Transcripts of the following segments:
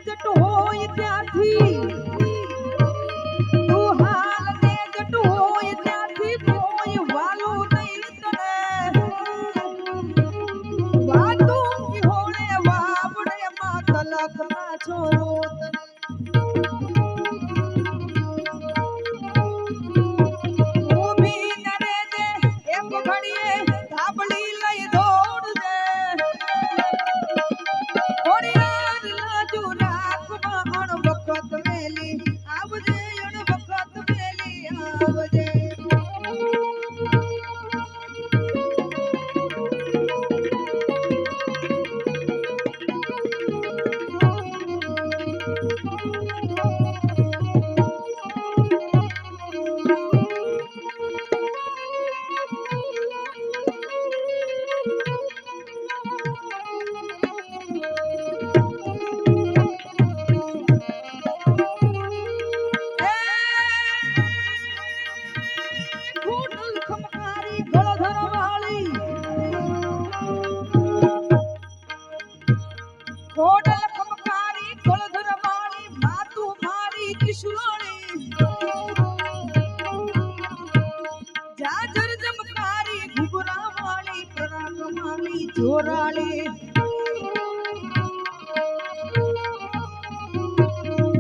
જટ હોય ત્યાંથી તું હાલ ને જટ હોય ત્યાંથી કોઈ વાલું નહીં તને વાતું હોણે વાવડે માં તલક ના છોરો તને ઊભી નરે દે એક ઘડીએ ધાબળી લઈ દોડજે ખોડિયાર લાજુ રાખમાં અણ વખત મેલી આવજે અણ વખત મેલી આવજે ખોડલ ખમકારી ગળધર વાળી ખોડલ ખમકારી ગળધર વાળી માતું મારી કિશોરી જાજર જમકારી ઘુઘરા વાળી પરાગ માલી જોરાળી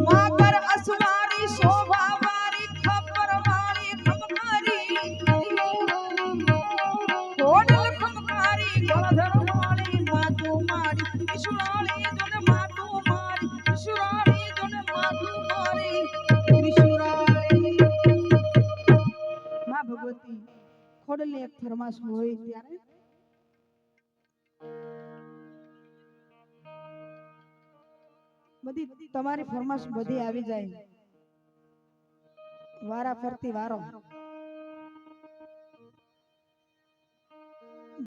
માગર અસવારી શોભા વાળી ખબર વાળી ખમકારી ખોડલ ખમકારી ગળધર વાળી માતું મારી કિશોરાળી જોને માતું મારી કિશોરાળી જોને માતું મારી કિશોરાળી માં ભગવતી ખોડલની એક ફરમાશ હોય ત્યારે બધી તમારી ફરમાશ બધી આવી જાય વારા ફરતી વારો